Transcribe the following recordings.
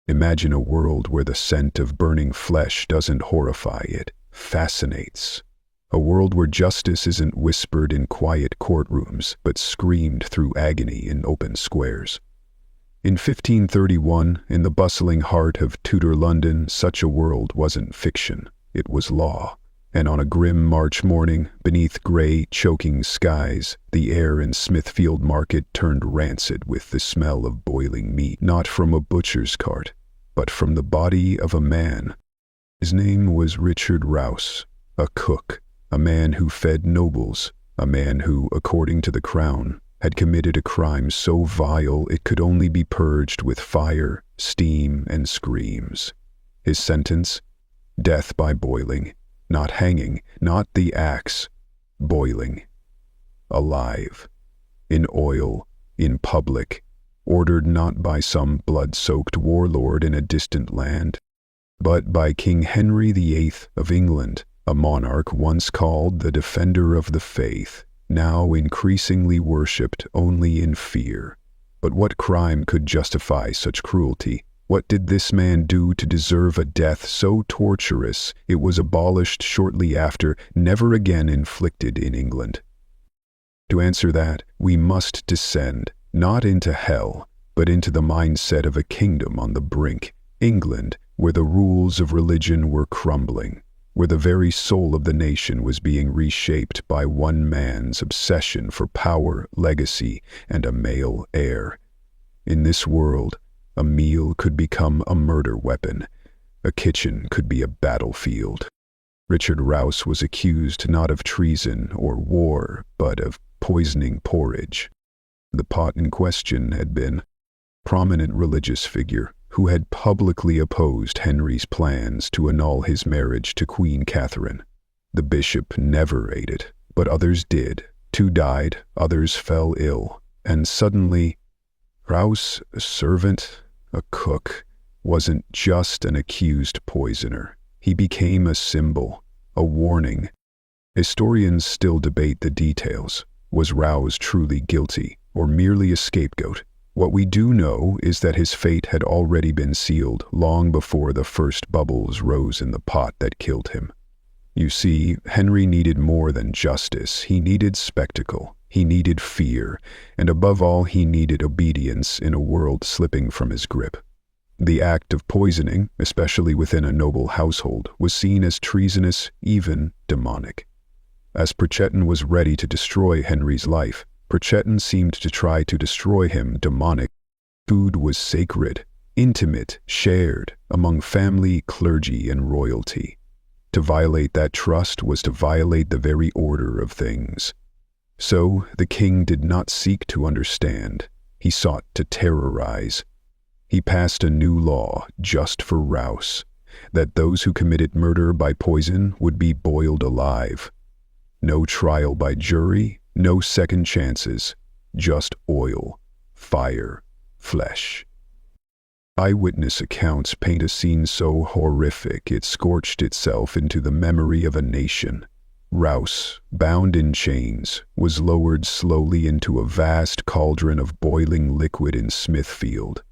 Imagine a world where the scent of burning flesh doesn't horrify, it fascinates. A world where justice isn't whispered in quiet courtrooms, but screamed through agony in open squares. In 1531, in the bustling heart of Tudor London, such a world wasn't fiction, it was law. And on a grim March morning, beneath gray, choking skies, the air in Smithfield Market turned rancid with the smell of boiling meat, not from a butcher's cart, but from the body of a man. His name was Richard Rouse, a cook, a man who fed nobles, a man who, according to the Crown, had committed a crime so vile it could only be purged with fire, steam, and screams. His sentence? Death by boiling. Not hanging, not the axe. Boiling. Alive. In oil. In public. Ordered not by some blood-soaked warlord in a distant land, but by King Henry VIII of England, a monarch once called the defender of the faith, now increasingly worshipped only in fear. But what crime could justify such cruelty? What did this man do to deserve a death so torturous it was abolished shortly after, never again inflicted in England? To answer that, we must descend, not into hell, but into the mindset of a kingdom on the brink, England, where the rules of religion were crumbling, where the very soul of the nation was being reshaped by one man's obsession for power, legacy, and a male heir. In this world, a meal could become a murder weapon. A kitchen could be a battlefield. Richard Rouse was accused not of treason or war, but of poisoning porridge. The pot in question had been a prominent religious figure who had publicly opposed Henry's plans to annul his marriage to Queen Catherine. The bishop never ate it, but others did. 2 died, others fell ill, and suddenly, Rouse, a servant, a cook, wasn't just an accused poisoner. He became a symbol, a warning. Historians still debate the details. Was Rouse truly guilty, or merely a scapegoat? What we do know is that his fate had already been sealed long before the first bubbles rose in the pot that killed him. You see, Henry needed more than justice. He needed spectacle. He needed fear, and above all he needed obedience in a world slipping from his grip. The act of poisoning, especially within a noble household, was seen as treasonous, even demonic. As Purcheton was ready to destroy Henry's life, Purcheton seemed to try to destroy him demonic. Food was sacred, intimate, shared among family, clergy, and royalty. To violate that trust was to violate the very order of things. So the king did not seek to understand. He sought to terrorize. He passed a new law just for Rouse, that those who committed murder by poison would be boiled alive. No trial by jury, no second chances, just oil, fire, flesh. Eyewitness accounts paint a scene so horrific it scorched itself into the memory of a nation. Rouse, bound in chains, was lowered slowly into a vast cauldron of boiling liquid in Smithfield.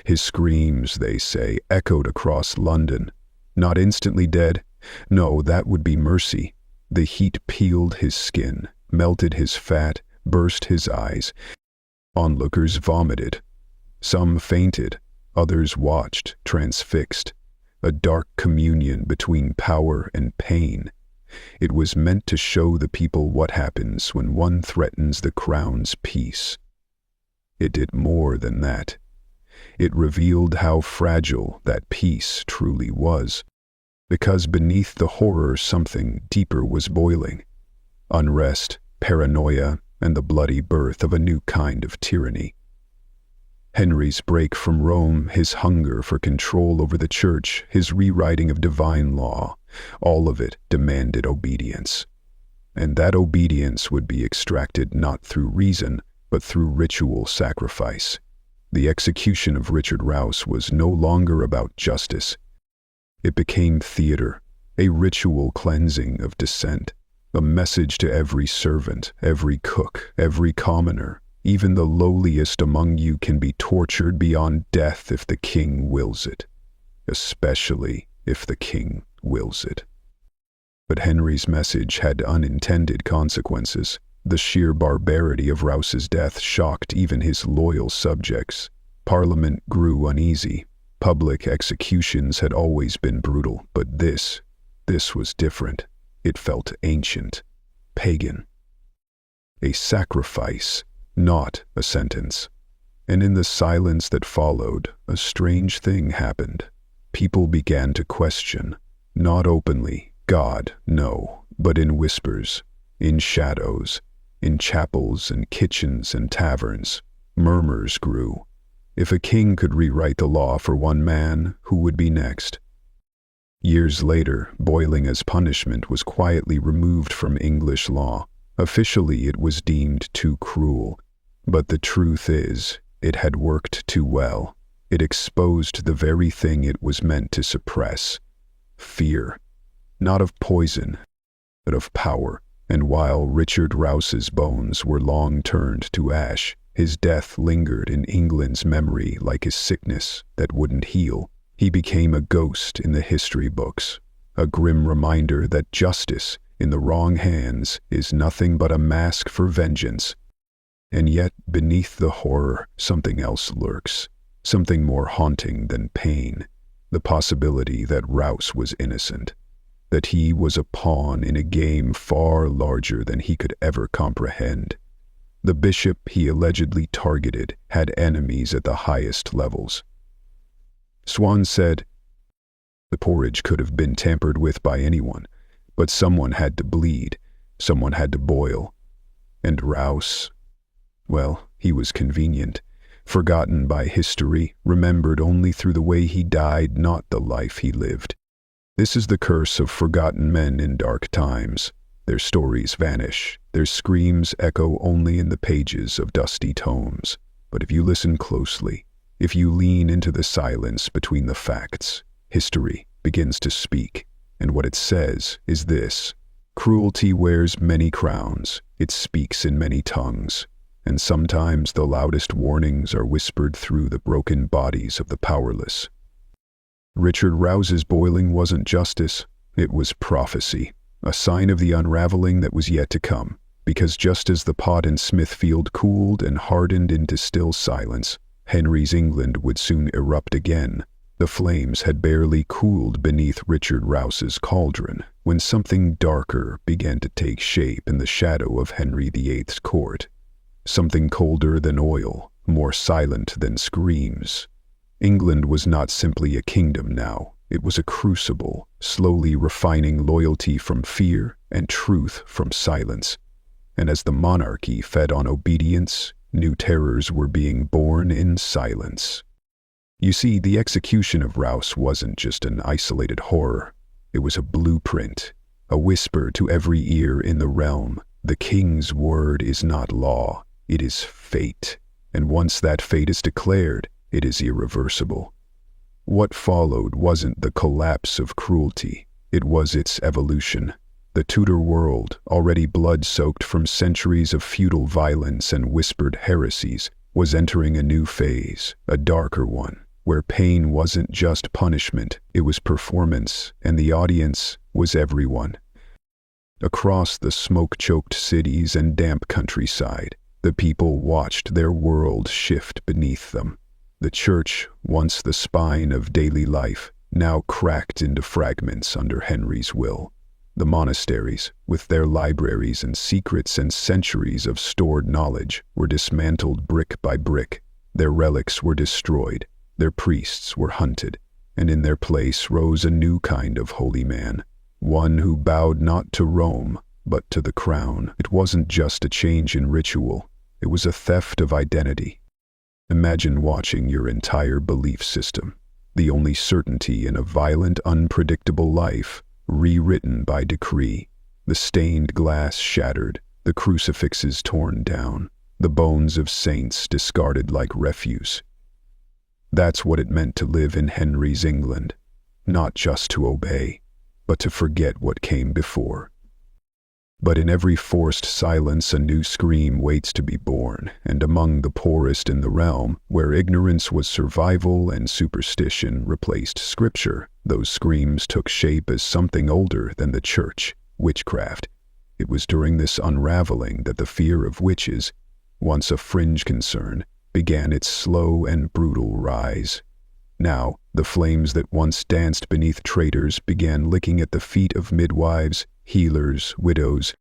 His screams, they say, echoed across London. Not instantly dead. No, that would be mercy. The heat peeled his skin, melted his fat, burst his eyes. Onlookers vomited. Some fainted. Others watched, transfixed. A dark communion between power and pain. It was meant to show the people what happens when one threatens the crown's peace. It did more than that. It revealed how fragile that peace truly was, because beneath the horror something deeper was boiling. Unrest, paranoia, and the bloody birth of a new kind of tyranny. Henry's break from Rome, his hunger for control over the church, his rewriting of divine law, all of it demanded obedience. And that obedience would be extracted not through reason, but through ritual sacrifice. The execution of Richard Rouse was no longer about justice. It became theater, a ritual cleansing of dissent, a message to every servant, every cook, every commoner. Even the lowliest among you can be tortured beyond death if the king wills it, especially if the king wills it. But Henry's message had unintended consequences. The sheer barbarity of Rouse's death shocked even his loyal subjects. Parliament grew uneasy. Public executions had always been brutal, but this was different. It felt ancient, pagan. A sacrifice, not a sentence. And in the silence that followed, a strange thing happened. People began to question, not openly, God, no, but in whispers, in shadows, in chapels and kitchens and taverns. Murmurs grew. If a king could rewrite the law for one man, who would be next? Years later, boiling as punishment was quietly removed from English law. Officially, it was deemed too cruel. But the truth is, it had worked too well. It exposed the very thing it was meant to suppress. Fear. Not of poison, but of power. And while Richard Rouse's bones were long turned to ash, his death lingered in England's memory like a sickness that wouldn't heal. He became a ghost in the history books, a grim reminder that justice, in the wrong hands, is nothing but a mask for vengeance. And yet, beneath the horror, something else lurks, something more haunting than pain, the possibility that Rouse was innocent, that he was a pawn in a game far larger than he could ever comprehend. The bishop he allegedly targeted had enemies at the highest levels. Swan said, "The porridge could have been tampered with by anyone, but someone had to bleed, someone had to boil. And Rouse, well, he was convenient, forgotten by history, remembered only through the way he died, not the life he lived. This is the curse of forgotten men in dark times. Their stories vanish, their screams echo only in the pages of dusty tomes. But if you listen closely, if you lean into the silence between the facts, history begins to speak, and what it says is this: cruelty wears many crowns, it speaks in many tongues, and sometimes the loudest warnings are whispered through the broken bodies of the powerless. Richard Rouse's boiling wasn't justice, it was prophecy, a sign of the unraveling that was yet to come, because just as the pot in Smithfield cooled and hardened into still silence, Henry's England would soon erupt again. The flames had barely cooled beneath Richard Rouse's cauldron when something darker began to take shape in the shadow of Henry VIII's court. Something colder than oil, more silent than screams. England was not simply a kingdom now, it was a crucible, slowly refining loyalty from fear and truth from silence. And as the monarchy fed on obedience, new terrors were being born in silence. You see, the execution of Rouse wasn't just an isolated horror. It was a blueprint, a whisper to every ear in the realm. The king's word is not law, it is fate. And once that fate is declared, it is irreversible. What followed wasn't the collapse of cruelty, it was its evolution. The Tudor world, already blood-soaked from centuries of feudal violence and whispered heresies, was entering a new phase, a darker one, where pain wasn't just punishment, it was performance, and the audience was everyone. Across the smoke-choked cities and damp countryside, the people watched their world shift beneath them. The church, once the spine of daily life, now cracked into fragments under Henry's will. The monasteries, with their libraries and secrets and centuries of stored knowledge, were dismantled brick by brick. Their relics were destroyed, their priests were hunted, and in their place rose a new kind of holy man, one who bowed not to Rome, but to the crown. It wasn't just a change in ritual, it was a theft of identity. Imagine watching your entire belief system, the only certainty in a violent, unpredictable life, rewritten by decree, the stained glass shattered, the crucifixes torn down, the bones of saints discarded like refuse. That's what it meant to live in Henry's England, not just to obey, but to forget what came before. But in every forced silence a new scream waits to be born, and among the poorest in the realm, where ignorance was survival and superstition replaced scripture, those screams took shape as something older than the church: witchcraft. It was during this unraveling that the fear of witches, once a fringe concern, began its slow and brutal rise. Now, the flames that once danced beneath traitors began licking at the feet of midwives, healers, widows,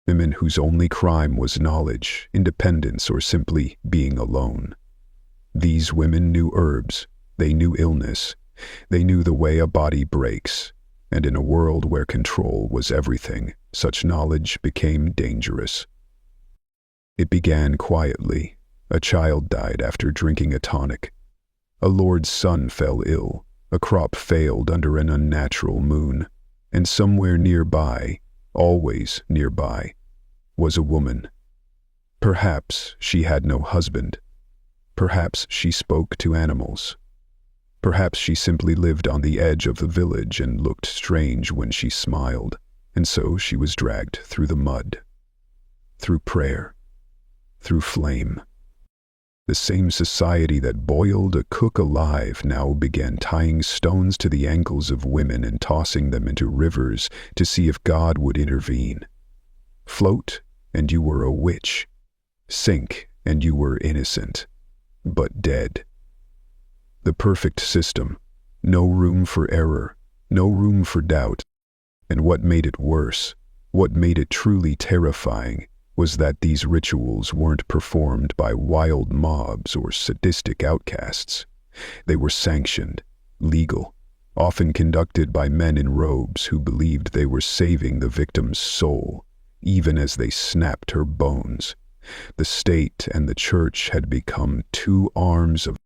women whose only crime was knowledge, independence, or simply being alone. These women knew herbs, they knew illness, they knew the way a body breaks, and in a world where control was everything, such knowledge became dangerous. It began quietly. A child died after drinking a tonic. A lord's son fell ill. A crop failed under an unnatural moon. And somewhere nearby, always nearby, was a woman. Perhaps she had no husband. Perhaps she spoke to animals. Perhaps she simply lived on the edge of the village and looked strange when she smiled, and so she was dragged through the mud, through prayer, through flame. The same society that boiled a cook alive now began tying stones to the ankles of women and tossing them into rivers to see if God would intervene. Float, and you were a witch. Sink, and you were innocent, but dead. The perfect system, no room for error, no room for doubt. And what made it worse, what made it truly terrifying, was that these rituals weren't performed by wild mobs or sadistic outcasts. They were sanctioned, legal, often conducted by men in robes who believed they were saving the victim's soul, even as they snapped her bones. The state and the church had become two arms of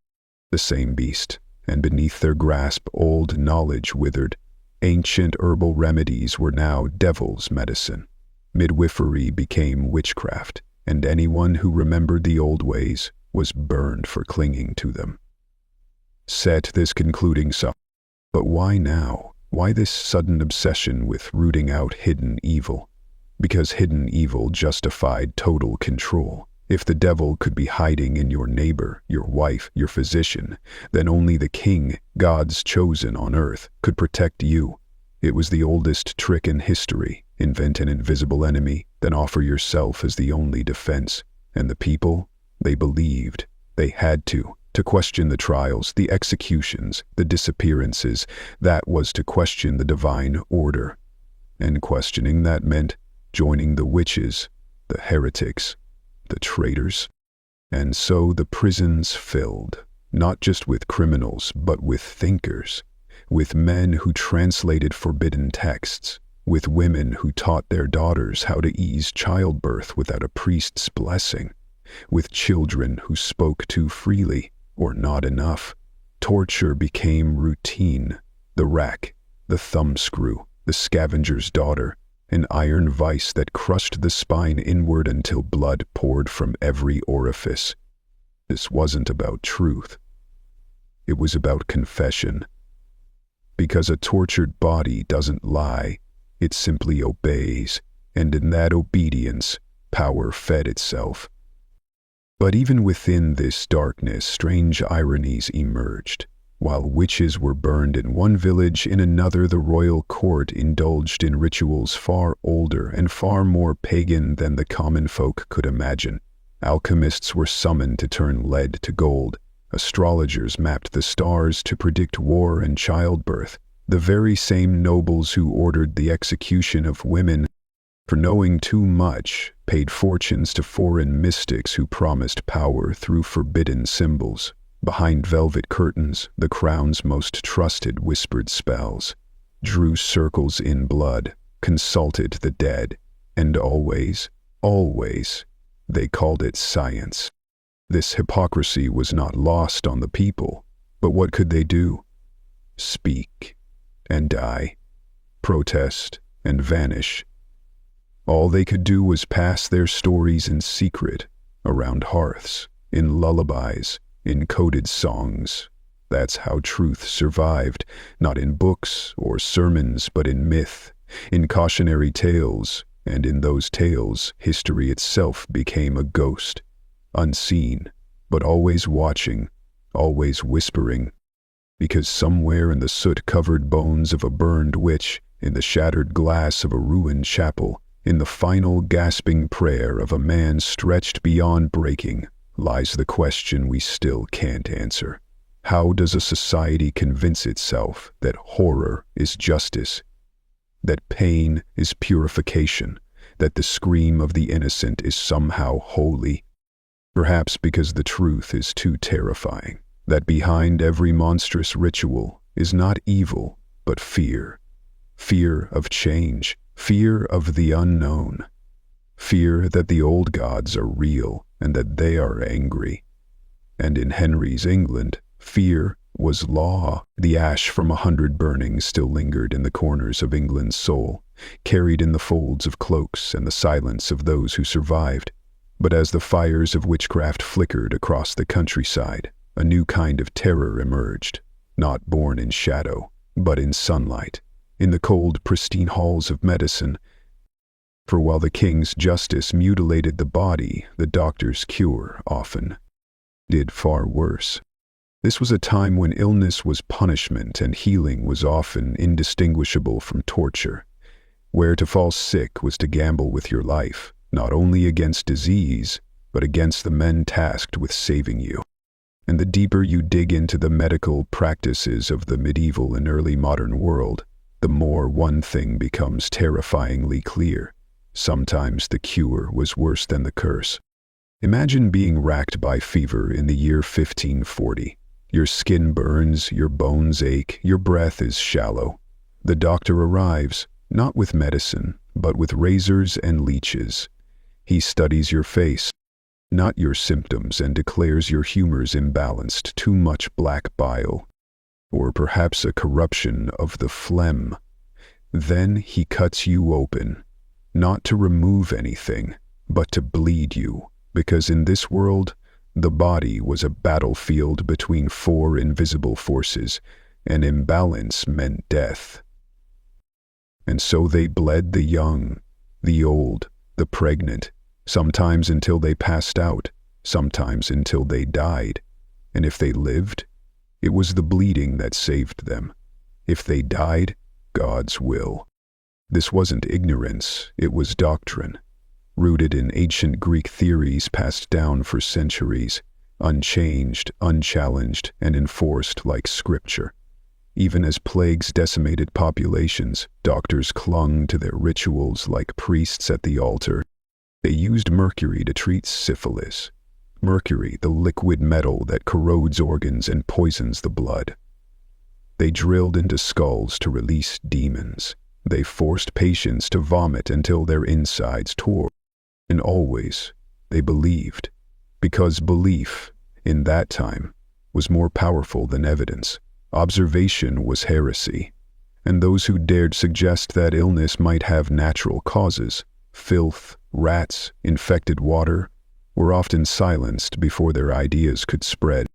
the same beast, and beneath their grasp old knowledge withered. Ancient herbal remedies were now devil's medicine. Midwifery became witchcraft, and anyone who remembered the old ways was burned for clinging to them. Set this concluding sum. But why now? Why this sudden obsession with rooting out hidden evil? Because hidden evil justified total control. If the devil could be hiding in your neighbor, your wife, your physician, then only the king, God's chosen on earth, could protect you. It was the oldest trick in history. Invent an invisible enemy, then offer yourself as the only defense. And the people, they believed. They had to question the trials, the executions, the disappearances. That was to question the divine order. And questioning that meant joining the witches, the heretics, the traitors. And so the prisons filled, not just with criminals, but with thinkers, with men who translated forbidden texts, with women who taught their daughters how to ease childbirth without a priest's blessing, with children who spoke too freely or not enough. Torture became routine. The rack, the thumbscrew, the scavenger's daughter, an iron vice that crushed the spine inward until blood poured from every orifice. This wasn't about truth. It was about confession. Because a tortured body doesn't lie, it simply obeys, and in that obedience, power fed itself. But even within this darkness, strange ironies emerged. While witches were burned in one village, in another the royal court indulged in rituals far older and far more pagan than the common folk could imagine. Alchemists were summoned to turn lead to gold. Astrologers mapped the stars to predict war and childbirth. The very same nobles who ordered the execution of women for knowing too much paid fortunes to foreign mystics who promised power through forbidden symbols. Behind velvet curtains, the crown's most trusted whispered spells, drew circles in blood, consulted the dead, and always, they called it science. This hypocrisy was not lost on the people, but what could they do? Speak and die, protest and vanish. All they could do was pass their stories in secret, around hearths, in lullabies, in coded songs. That's how truth survived, not in books or sermons, but in myth, in cautionary tales, And in those tales, history itself became a ghost, unseen, but always watching, always whispering, because somewhere in the soot-covered bones of a burned witch, in the shattered glass of a ruined chapel, in the final gasping prayer of a man stretched beyond breaking, lies the question we still can't answer. How does a society convince itself that horror is justice, that pain is purification, that the scream of the innocent is somehow holy? Perhaps because the truth is too terrifying, that behind every monstrous ritual is not evil, but fear. Fear of change, fear of the unknown, fear that the old gods are real and that they are angry. And in Henry's England, fear was law. The ash from 100 burnings still lingered in the corners of England's soul, carried in the folds of cloaks and the silence of those who survived. But as the fires of witchcraft flickered across the countryside, a new kind of terror emerged, not born in shadow, but in sunlight, in the cold, pristine halls of medicine. For while the king's justice mutilated the body, the doctor's cure often did far worse. This was a time when illness was punishment and healing was often indistinguishable from torture, where to fall sick was to gamble with your life, not only against disease, but against the men tasked with saving you. And the deeper you dig into the medical practices of the medieval and early modern world, the more one thing becomes terrifyingly clear. Sometimes the cure was worse than the curse. Imagine being racked by fever in the year 1540. Your skin burns, your bones ache, your breath is shallow. The doctor arrives, not with medicine, but with razors and leeches. He studies your face, not your symptoms, and declares your humors imbalanced, too much black bile, or perhaps a corruption of the phlegm. Then he cuts you open, not to remove anything, but to bleed you, because in this world, the body was a battlefield between 4 invisible forces, and imbalance meant death. And so they bled the young, the old, the pregnant, sometimes until they passed out, sometimes until they died. And if they lived, it was the bleeding that saved them. If they died, God's will. This wasn't ignorance, it was doctrine, rooted in ancient Greek theories passed down for centuries, unchanged, unchallenged, and enforced like scripture. Even as plagues decimated populations, doctors clung to their rituals like priests at the altar. They used mercury to treat syphilis. Mercury, the liquid metal that corrodes organs and poisons the blood. They drilled into skulls to release demons. They forced patients to vomit until their insides tore. And always, they believed, because belief, in that time, was more powerful than evidence. Observation was heresy, and those who dared suggest that illness might have natural causes, filth, rats, infected water, were often silenced before their ideas could spread.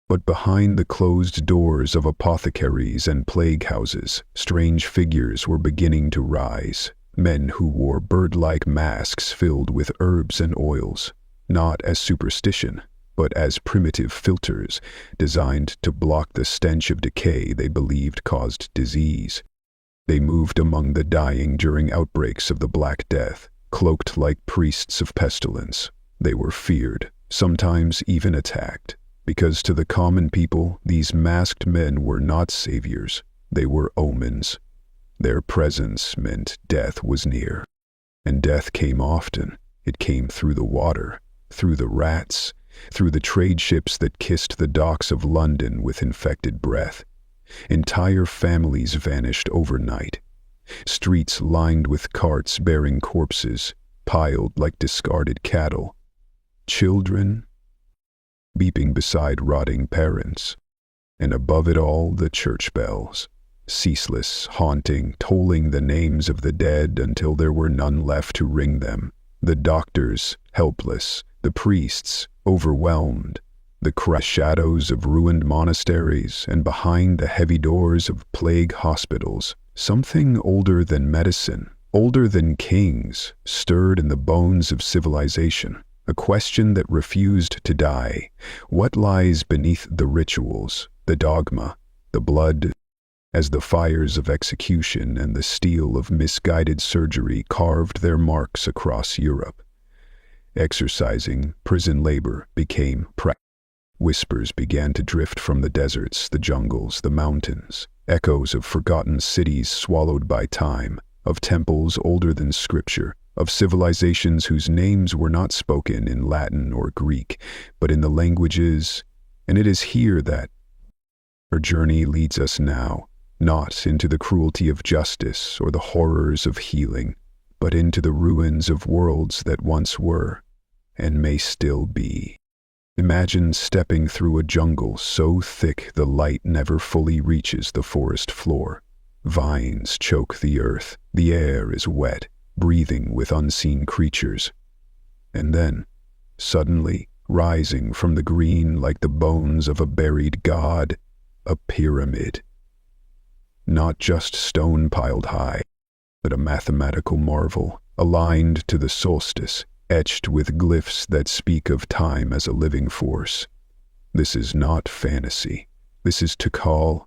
But behind the closed doors of apothecaries and plague houses, strange figures were beginning to rise. Men who wore bird-like masks filled with herbs and oils, not as superstition, but as primitive filters designed to block the stench of decay they believed caused disease. They moved among the dying during outbreaks of the Black Death, cloaked like priests of pestilence. They were feared, sometimes even attacked, because to the common people, these masked men were not saviors, they were omens. Their presence meant death was near. And death came often. It came through the water, through the rats, through the trade ships that kissed the docks of London with infected breath. Entire families vanished overnight. Streets lined with carts bearing corpses, piled like discarded cattle. Children beeping beside rotting parents. And above it all, the church bells. Ceaseless, haunting, tolling the names of the dead until there were none left to ring them. The doctors, helpless, the priests, overwhelmed, the shadows of ruined monasteries, and behind the heavy doors of plague hospitals, something older than medicine, older than kings, stirred in the bones of civilization, a question that refused to die. What lies beneath the rituals, the dogma, the blood, as the fires of execution and the steel of misguided surgery carved their marks across Europe? Exercising prison labor became practice. Whispers began to drift from the deserts, the jungles, the mountains, echoes of forgotten cities swallowed by time, of temples older than scripture, of civilizations whose names were not spoken in Latin or Greek, but in the languages, and it is here that our journey leads us now, not into the cruelty of justice or the horrors of healing, but into the ruins of worlds that once were, and may still be. Imagine stepping through a jungle so thick the light never fully reaches the forest floor. Vines choke the earth, the air is wet, breathing with unseen creatures. And then, suddenly, rising from the green like the bones of a buried god, a pyramid. Not just stone piled high, but a mathematical marvel, aligned to the solstice, etched with glyphs that speak of time as a living force. This is not fantasy. This is Tikal,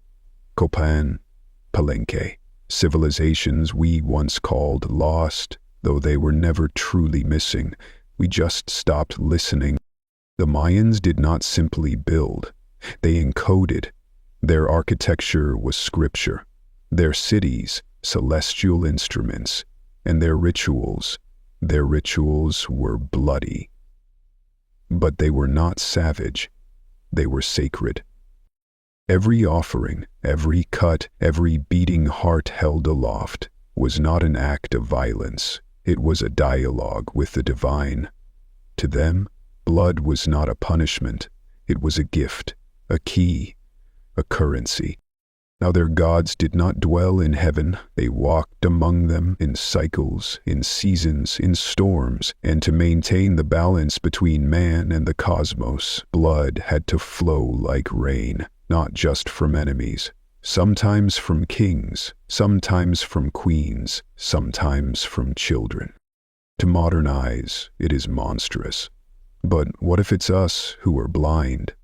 Copan, Palenque, civilizations we once called lost, though they were never truly missing. We just stopped listening. The Mayans did not simply build. They encoded. Their architecture was scripture. Their cities, celestial instruments, and their rituals were bloody. But they were not savage. They were sacred. Every offering, every cut, every beating heart held aloft was not an act of violence. It was a dialogue with the divine. To them, blood was not a punishment. It was a gift, a key, a currency. Now their gods did not dwell in heaven. They walked among them in cycles, in seasons, in storms, and to maintain the balance between man and the cosmos, blood had to flow like rain, not just from enemies, sometimes from kings, sometimes from queens, sometimes from children. To modernize, it is monstrous. But what if it's us who are blind?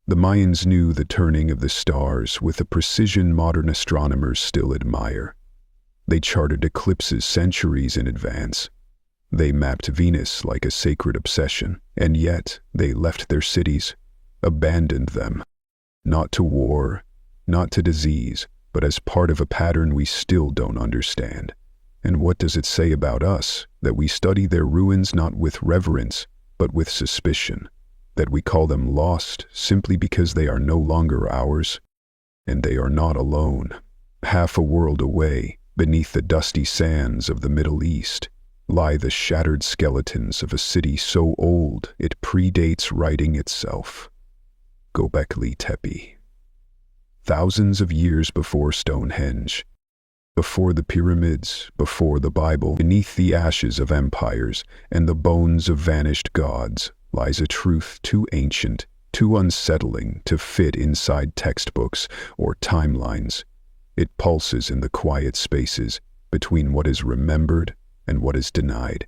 The Mayans knew the turning of the stars with a precision modern astronomers still admire. They charted eclipses centuries in advance. They mapped Venus like a sacred obsession, and yet they left their cities, abandoned them. Not to war, not to disease, but as part of a pattern we still don't understand. And what does it say about us, that we study their ruins not with reverence, but with suspicion? That we call them lost simply because they are no longer ours? And they are not alone. Half a world away, beneath the dusty sands of the Middle East, lie the shattered skeletons of a city so old it predates writing itself. Göbekli Tepe. Thousands of years before Stonehenge, before the pyramids, before the Bible, beneath the ashes of empires and the bones of vanished gods, lies a truth too ancient, too unsettling to fit inside textbooks or timelines. It pulses in the quiet spaces between what is remembered and what is denied.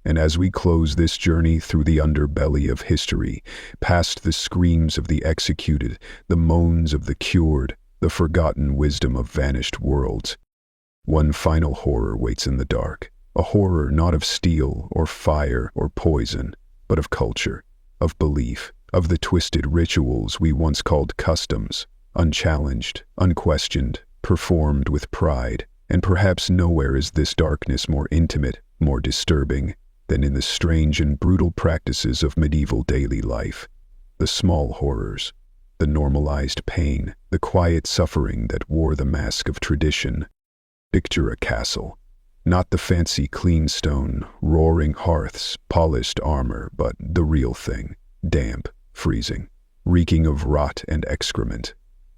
And as we close this journey through the underbelly of history, past the screams of the executed, the moans of the cured, the forgotten wisdom of vanished worlds, one final horror waits in the dark, a horror not of steel or fire or poison, but of culture, of belief, of the twisted rituals we once called customs, unchallenged, unquestioned, performed with pride. And perhaps nowhere is this darkness more intimate, more disturbing, than in the strange and brutal practices of medieval daily life. The small horrors, the normalized pain, the quiet suffering that wore the mask of tradition. Picture a castle. Not the fancy clean stone, roaring hearths, polished armor, but the real thing, damp, freezing, reeking of rot and excrement.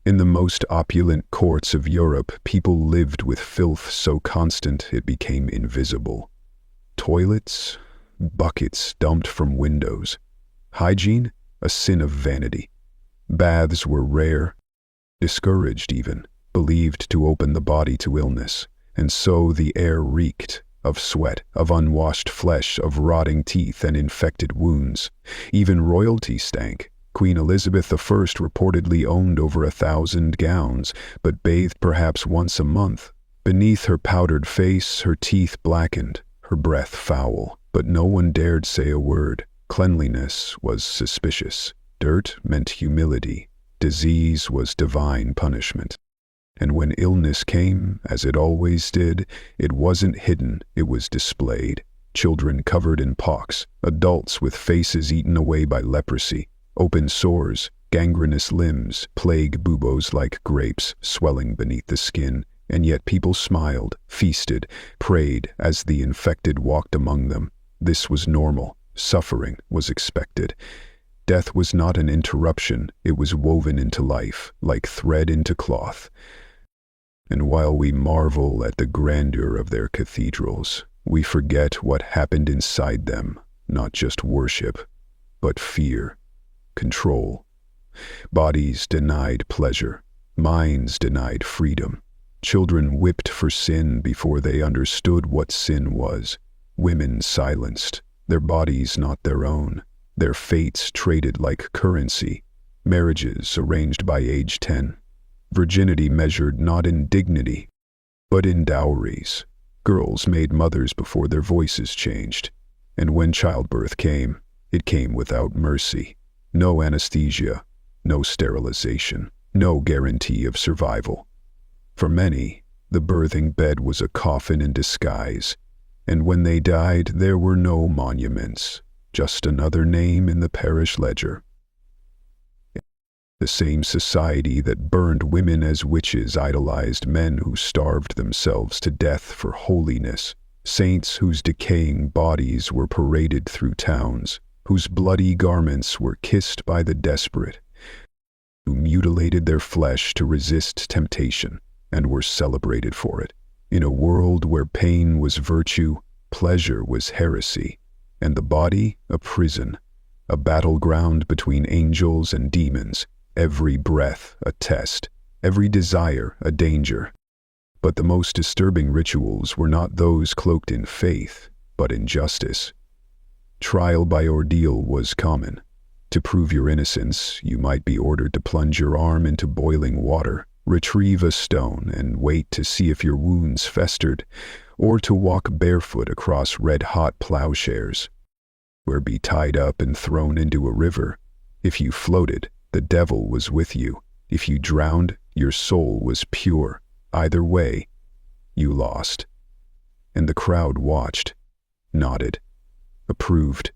In the most opulent courts of Europe, people lived with filth so constant it became invisible. Toilets, buckets dumped from windows. Hygiene, a sin of vanity. Baths were rare, discouraged even, believed to open the body to illness. And so the air reeked, of sweat, of unwashed flesh, of rotting teeth and infected wounds. Even royalty stank. Queen Elizabeth I reportedly owned over 1,000 gowns, but bathed perhaps once a month. Beneath her powdered face, her teeth blackened, her breath foul, but no one dared say a word. Cleanliness was suspicious. Dirt meant humility. Disease was divine punishment. And when illness came, as it always did, it wasn't hidden, it was displayed. Children covered in pox, adults with faces eaten away by leprosy, open sores, gangrenous limbs, plague buboes like grapes swelling beneath the skin, and yet people smiled, feasted, prayed as the infected walked among them. This was normal. Suffering was expected. Death was not an interruption, it was woven into life, like thread into cloth. And while we marvel at the grandeur of their cathedrals, we forget what happened inside them, not just worship, but fear, control. Bodies denied pleasure, minds denied freedom. Children whipped for sin before they understood what sin was. Women silenced, their bodies not their own, their fates traded like currency. Marriages arranged by age 10. Virginity measured not in dignity, but in dowries. Girls made mothers before their voices changed. And when childbirth came, it came without mercy. No anesthesia, no sterilization, no guarantee of survival. For many, the birthing bed was a coffin in disguise, and when they died, there were no monuments, just another name in the parish ledger. The same society that burned women as witches idolized men who starved themselves to death for holiness, saints whose decaying bodies were paraded through towns, whose bloody garments were kissed by the desperate, who mutilated their flesh to resist temptation, and were celebrated for it. In a world where pain was virtue, pleasure was heresy, and the body a prison, a battleground between angels and demons, every breath a test, every desire a danger. But the most disturbing rituals were not those cloaked in faith, but in justice. Trial by ordeal was common. To prove your innocence, you might be ordered to plunge your arm into boiling water, retrieve a stone and wait to see if your wounds festered, or to walk barefoot across red-hot plowshares, or be tied up and thrown into a river. If you floated, the devil was with you. If you drowned, your soul was pure. Either way, you lost. And the crowd watched, nodded, approved.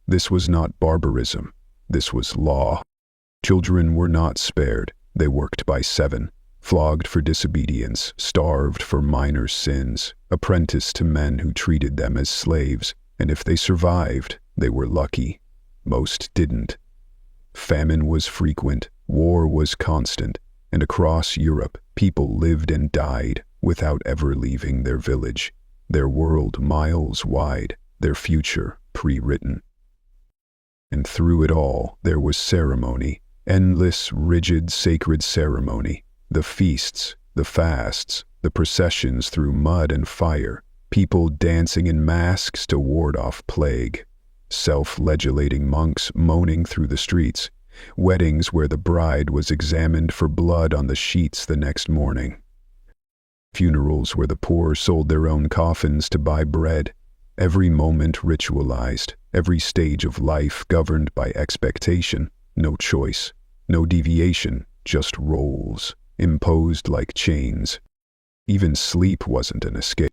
This was not barbarism. This was law. Children were not spared. They worked by 7, flogged for disobedience, starved for minor sins, apprenticed to men who treated them as slaves, and if they survived, they were lucky. Most didn't. Famine was frequent, war was constant, and across Europe, people lived and died without ever leaving their village, their world miles wide, their future pre-written. And through it all, there was ceremony, endless, rigid, sacred ceremony, the feasts, the fasts, the processions through mud and fire, people dancing in masks to ward off plague, self-flagellating monks moaning through the streets, weddings where the bride was examined for blood on the sheets the next morning, funerals where the poor sold their own coffins to buy bread, every moment ritualized, every stage of life governed by expectation, no choice, no deviation, just roles, imposed like chains. Even sleep wasn't an escape.